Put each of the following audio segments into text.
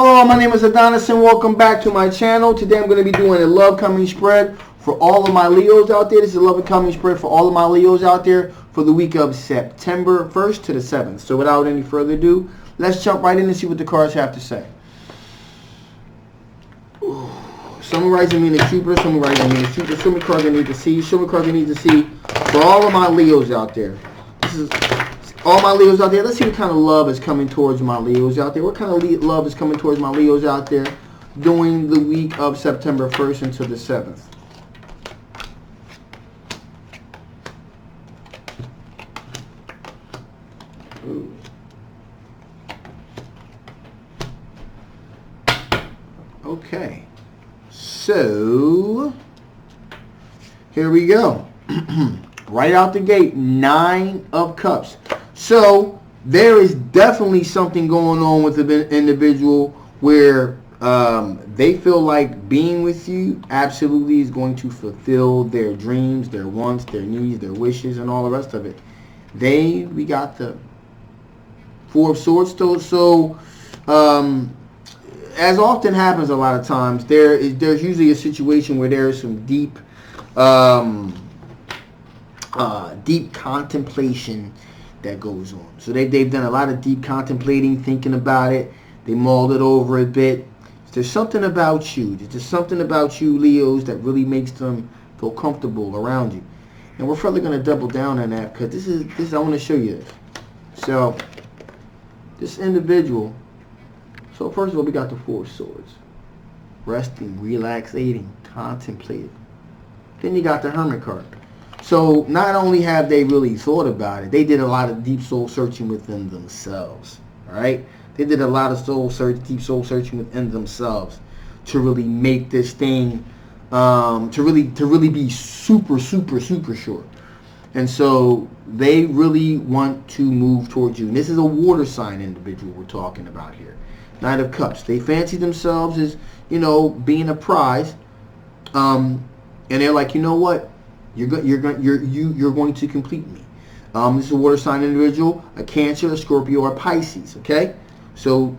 Hello, my name is Adonis and welcome back to my channel. Today I'm going to be doing a love coming spread for all of my Leos out there. This is a love coming spread for all of my Leos out there for the week of September 1st to the 7th. So without any further ado, let's jump right in and see what the cards have to say. Summarizing me in the Cupid, summarizing me in the Cupid. Show me cards I need to see. Show me cards I need to see for all of my Leos out there. This is all my Leos out there. Let's see what kind of love is coming towards my Leos out there. What kind of love is coming towards my Leos out there during the week of September 1st until the 7th. Ooh. Okay. So, here we go. Right out the gate, 9 of Cups. So, there is definitely something going on with the individual where they feel like being with you absolutely is going to fulfill their dreams, their wants, their needs, their wishes, and all the rest of it. We got the Four of Swords. So, as often happens a lot of times, there's usually a situation where there is some deep contemplation that goes on. So they've done a lot of deep contemplating, thinking about it. They mulled it over a bit. There's something about you. There's just something about you, Leos, that really makes them feel comfortable around you. And we're probably going to double down on that because this is I want to show you this. So this individual. So first of all, we got the Four of Swords. Resting, relaxating, contemplating. Then you got the Hermit card. So not only have they really thought about it, they did a lot of deep soul searching within themselves. Alright? They did a lot of deep soul searching within themselves to really make this thing, to really be super sure. And so they really want to move towards you. And this is a water sign individual we're talking about here. Knight of Cups. They fancy themselves as, being a prize. And they're like, you know what? You're going to complete me. This is a water sign individual, a Cancer, a Scorpio, or Pisces. Okay, so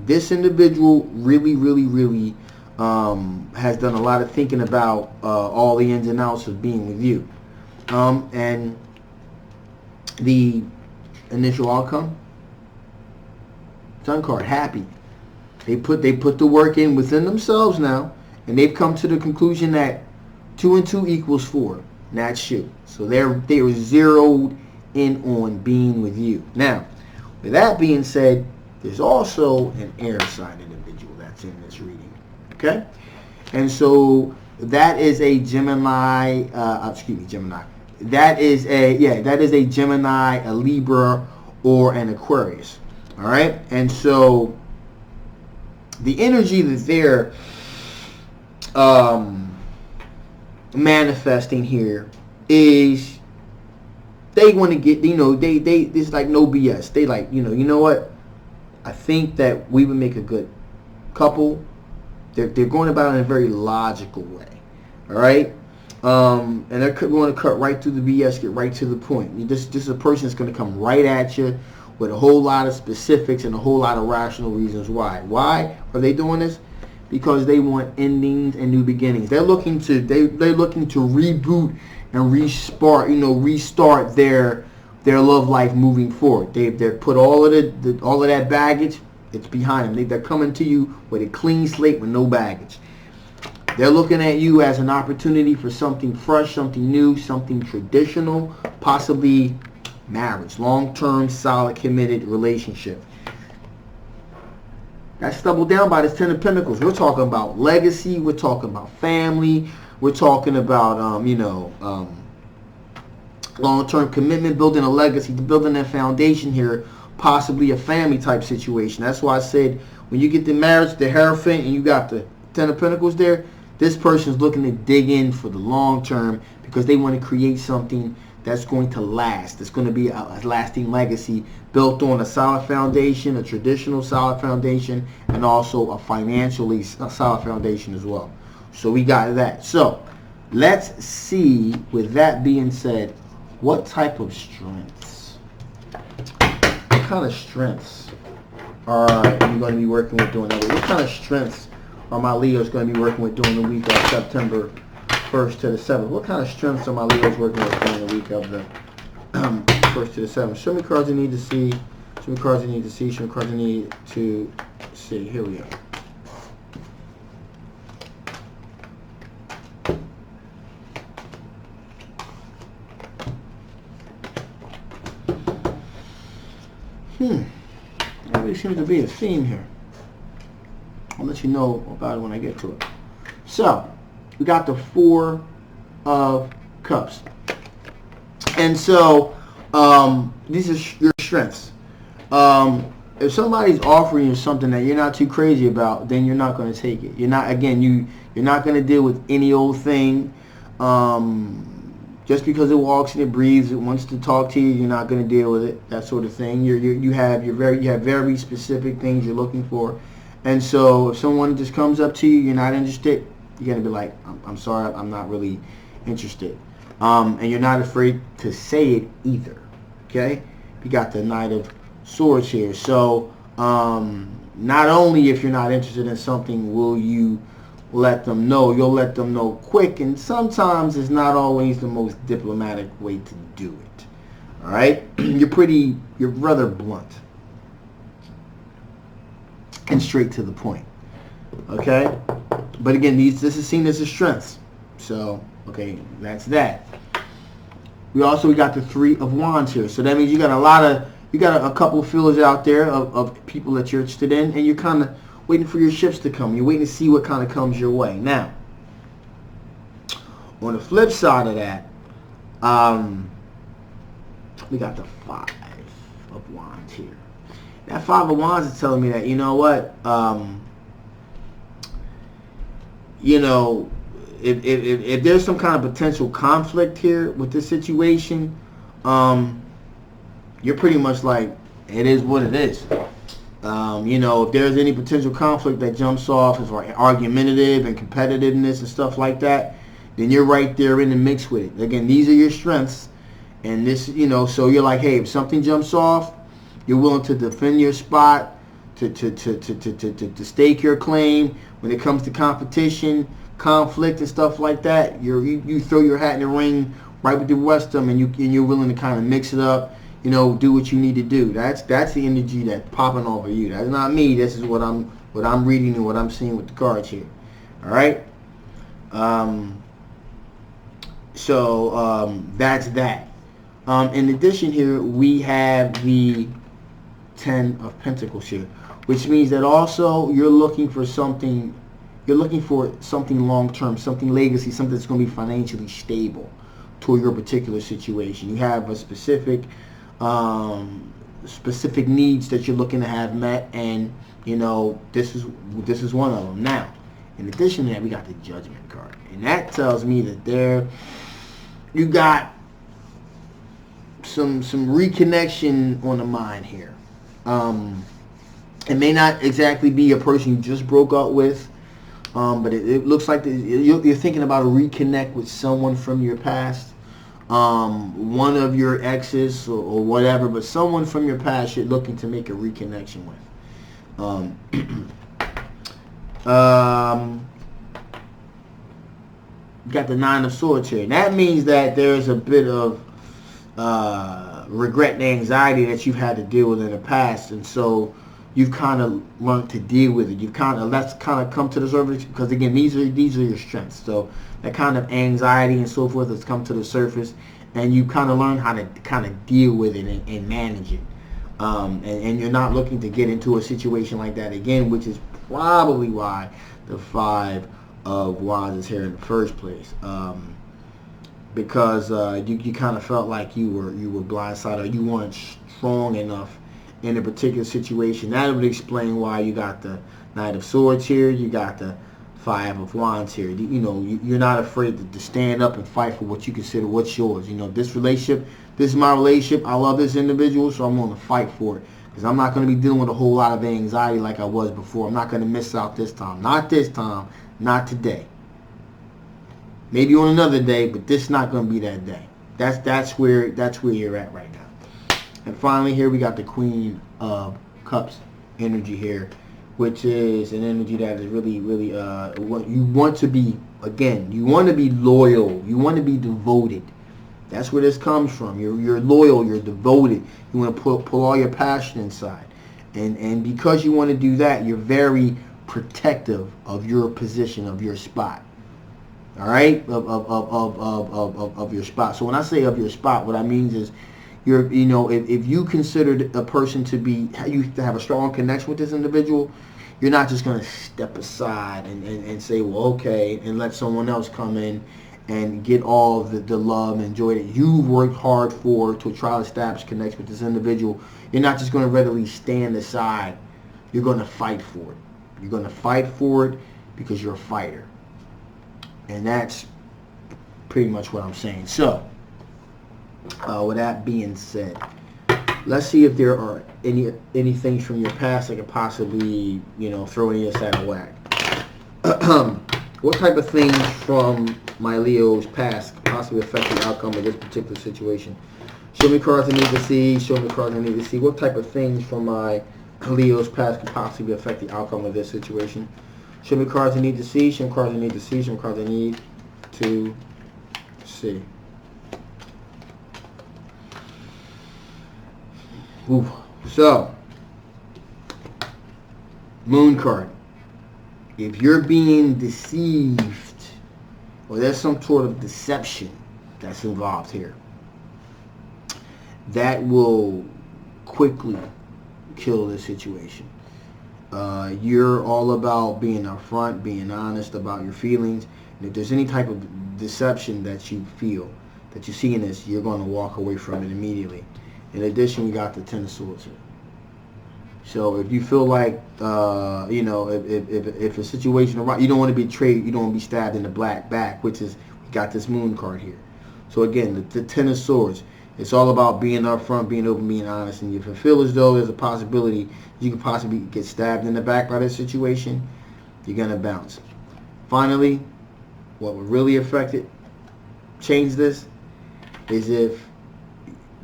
this individual really has done a lot of thinking about all the ins and outs of being with you. And the initial outcome, Sun card, happy. They put the work in within themselves now, and they've come to the conclusion that 2 and 2 equals 4. And that's you. So they are zeroed in on being with you. Now, with that being said, there's also an air sign individual that's in this reading. Okay? And so that is a Gemini, Gemini. That is a Gemini, a Libra, or an Aquarius. All right? And so the energy that they're manifesting here is they want to get, it's like no BS. They like, you know what? I think that we would make a good couple. They're going about it in a very logical way. All right? And they're going to cut right through the BS, get right to the point. This is a person that's going to come right at you with a whole lot of specifics and a whole lot of rational reasons why. Why are they doing this? Because they want endings and new beginnings. They're looking to reboot and restart their love life moving forward. They've put all of that baggage. It's behind them. They're coming to you with a clean slate with no baggage. They're looking at you as an opportunity for something fresh, something new, something traditional, possibly marriage, long-term, solid, committed relationship. That's doubled down by this 10 of Pentacles. We're talking about legacy. We're talking about family. We're talking about, long-term commitment, building a legacy, building that foundation here, possibly a family type situation. That's why I said when you get the marriage, the Hierophant, and you got the 10 of Pentacles there, this person's looking to dig in for the long term because they want to create something that's going to last. It's going to be a lasting legacy built on a solid foundation, a traditional solid foundation, and also a financially solid foundation as well. So we got that. So let's see, with that being said, what type of strengths? What kind of strengths are you going to be working with during that week? What kind of strengths are my Leos going to be working with during the week of September 1st to the 7th? What kind of strengths are my Leos working with during the week of the 1st to the 7th? Show me cards I need to see. Show me cards I need to see. Show me cards I need to see. Here we go. There really seems to be a theme here. I'll let you know about it when I get to it. So, we got the Four of Cups. And so, these are your strengths. If somebody's offering you something that you're not too crazy about, then you're not going to take it. You're not, again, you're not going to deal with any old thing. Just because it walks and it breathes, it wants to talk to you, you're not going to deal with it. That sort of thing. You have very specific things you're looking for, and so if someone just comes up to you, you're not interested, you're going to be like, I'm sorry, I'm not really interested, and you're not afraid to say it either. Okay, you got the Knight of Swords here. So not only if you're not interested in something will you let them know, you'll let them know quick, and sometimes it's not always the most diplomatic way to do it. All right, you're rather blunt and straight to the point. Okay, but again, this is seen as a strength. So okay, that's that. We got the Three of Wands here, so that means you got a couple of feelers out there of people that you're interested in, and you're kind of waiting for your ships to come. You're waiting to see what kind of comes your way. Now, on the flip side of that, we got the Five of Wands here. That Five of Wands is telling me that, you know what, if there's some kind of potential conflict here with this situation, you're pretty much like, it is what it is. If there's any potential conflict that jumps off as argumentative and competitiveness and stuff like that, then you're right there in the mix with it. Again, these are your strengths, and this, so you're like, hey, if something jumps off, you're willing to defend your spot, to stake your claim. When it comes to competition, conflict, and stuff like that, you throw your hat in the ring right with the rest of them, and you're willing to kind of mix it up. Do what you need to do. That's the energy that's popping over you. That's not me. This is what I'm reading and what I'm seeing with the cards here. All right. That's that. In addition, here we have the Ten of Pentacles here, which means that also you're looking for something. You're looking for something long term, something legacy, something that's going to be financially stable to your particular situation. You have a specific needs that you're looking to have met, and this is one of them. Now, in addition to that, we got the Judgment card, and that tells me that you got some reconnection on the mind here. It may not exactly be a person you just broke up with, but it looks like you're thinking about a reconnect with someone from your past. One of your exes or whatever, but someone from your past you're looking to make a reconnection with. Got the Nine of Swords here. And that means that there's a bit of regret and anxiety that you've had to deal with in the past, and so you've kind of learned to deal with it. That's kind of come to the surface, because again, these are your strengths. So that kind of anxiety and so forth has come to the surface, and you kind of learn how to kind of deal with it and manage it. And you're not looking to get into a situation like that again, which is probably why the Five of Wands is here in the first place. Because you kind of felt like you were blindsided, or you weren't strong enough in a particular situation. That would explain why you got the Knight of Swords here, you got the Five of Wands here. You're not afraid to stand up and fight for what you consider what's yours. This relationship, this is my relationship, I love this individual, so I'm going to fight for it, because I'm not going to be dealing with a whole lot of anxiety like I was before. I'm not going to miss out this time. Not this time, not today. Maybe on another day, but this is not going to be that day. That's where you're at right now. And finally, here we got the Queen of Cups. energy here, which is an energy that is really, really, you want to be, again, you want to be loyal. You want to be devoted. That's where this comes from. You're loyal. You're devoted. You want to pull all your passion inside. And because you want to do that, you're very protective of your position, of your spot. All right? Of your spot. So when I say of your spot, what I mean is if you consider a person to be, you to have a strong connection with this individual, you're not just going to step aside and say, well, okay, and let someone else come in and get all the love and joy that you've worked hard for to try to establish connection with this individual. You're not just going to readily stand aside. You're going to fight for it. You're going to fight for it because you're a fighter. And that's pretty much what I'm saying. So, with that being said, let's see if there are any things from your past that could possibly, throw any of us out of whack. What type of things from my Leo's past could possibly affect the outcome of this particular situation? Show me cards I need to see. Show me cards I need to see. What type of things from my Leo's past could possibly affect the outcome of this situation? Show me cards I need to see. Show me cards I need to see. Show me cards I need to see. Ooh. So, Moon card. If you're being deceived, or there's some sort of deception that's involved here, that will quickly kill the situation. You're all about being upfront, being honest about your feelings. And if there's any type of deception that you feel, that you see in this, you're going to walk away from it immediately. In addition, we got the Ten of Swords here. So if you feel like, if a situation arises, you don't want to be betrayed, you don't want to be stabbed in the black back, which is, we got this Moon card here. So again, the Ten of Swords, it's all about being upfront, being open, being honest. And if you feel as though there's a possibility you could possibly get stabbed in the back by this situation, you're going to bounce. Finally, what would really change this, is if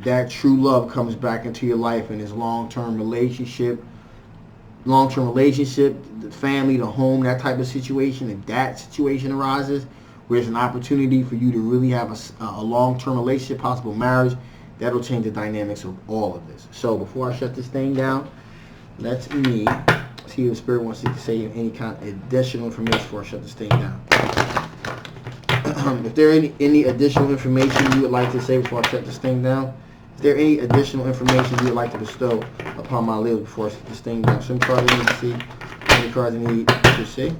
that true love comes back into your life and this long-term relationship, the family, the home, that type of situation. If that situation arises where there's an opportunity for you to really have a long-term relationship, possible marriage, that'll change the dynamics of all of this. So before I shut this thing down, let me see if the Spirit wants to say any kind of additional information before I shut this thing down. If there any additional information you would like to say before I shut this thing down, is there any additional information you would like to bestow upon my Leo before I shut this thing down? Some cards I need to see, any cards I need to see.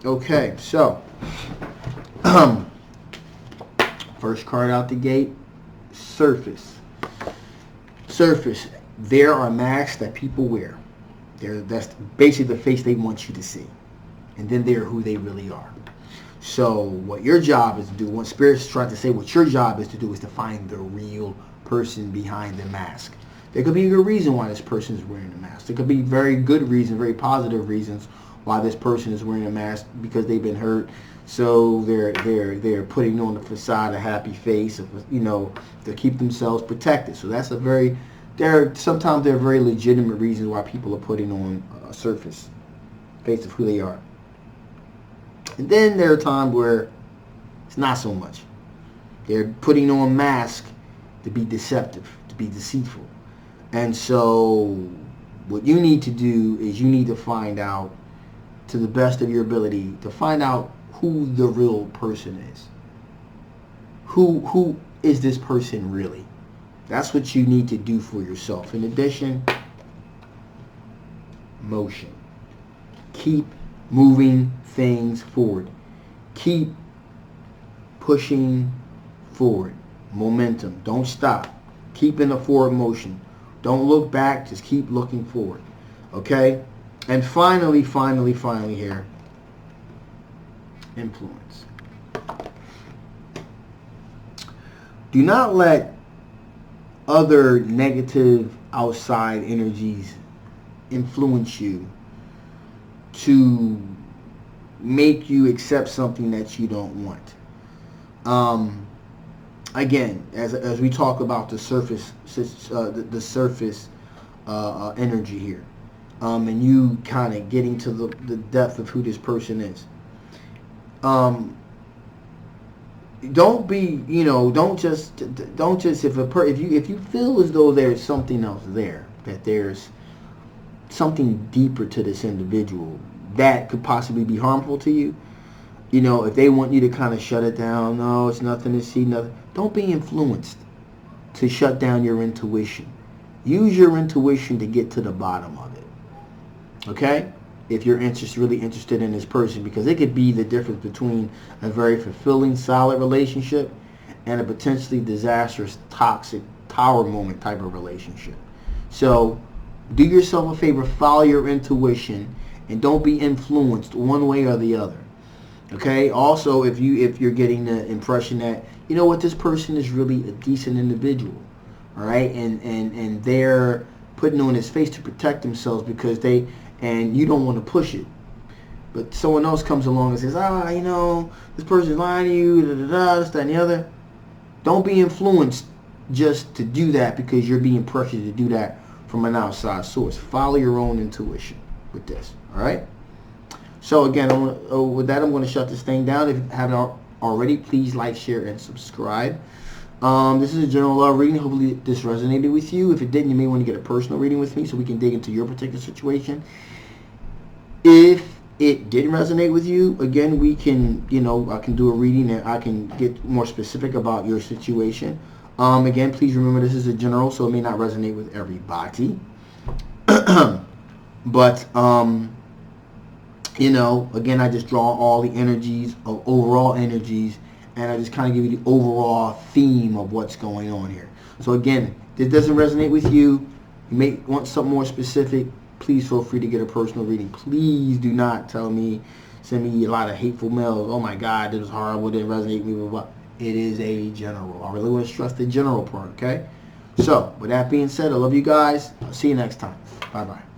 Okay, so first card out the gate, Surface. Surface. There are masks that people wear. That's basically the face they want you to see. And then they're who they really are. So what your job is to do, what Spirit's trying to say, what your job is to do is to find the real person behind the mask. There could be a good reason why this person is wearing a mask. There could be very good reasons, very positive reasons why this person is wearing a mask, because they've been hurt. So they're putting on the facade a happy face, to keep themselves protected. So that's sometimes there are very legitimate reasons why people are putting on a face of who they are. And then there are times where it's not so much. They're putting on masks to be deceptive, to be deceitful. And so what you need to do is you need to find out, to the best of your ability, to find out who the real person is. Who is this person really? That's what you need to do for yourself. In addition, motion. Keep moving things forward. Keep pushing forward. Momentum. Don't stop. Keep in a forward motion. Don't look back. Just keep looking forward. Okay? And finally here, influence. Do not let other negative outside energies influence you to make you accept something that you don't want. Again, as we talk about the surface, the surface energy here, and you kind of getting to the depth of who this person is. Don't be, don't just if you feel as though there's something else there, that there's something deeper to this individual that could possibly be harmful to you. If they want you to kind of shut it down, no, it's nothing to see, nothing. Don't be influenced to shut down your intuition. Use your intuition to get to the bottom of it. Okay? If you're really interested in this person, because it could be the difference between a very fulfilling, solid relationship and a potentially disastrous, toxic, tower moment type of relationship. So do yourself a favor, follow your intuition, and don't be influenced one way or the other. Okay? Also, if you're getting the impression that, this person is really a decent individual, all right, and they're putting on his face to protect themselves because and you don't want to push it, but someone else comes along and says, this person's lying to you, this, that, and the other. Don't be influenced just to do that because you're being pressured to do that from an outside source. Follow your own intuition with this, all right? So again, with that, I'm going to shut this thing down. If you haven't already, please like, share, and subscribe. This is a general love reading. Hopefully this resonated with you. If it didn't, you may want to get a personal reading with me so we can dig into your particular situation. If it didn't resonate with you, again, we can, I can do a reading and I can get more specific about your situation. Again, please remember this is a general, so it may not resonate with everybody. But, again, I just draw all the energies, overall energies, and I just kind of give you the overall theme of what's going on here. So again, if this doesn't resonate with you, you may want something more specific, please feel free to get a personal reading. Please do not send me a lot of hateful mails. Oh my God, this was horrible, didn't resonate with me, blah, blah. It is a general. I really want to stress the general part, okay? So, with that being said, I love you guys. I'll see you next time. Bye-bye.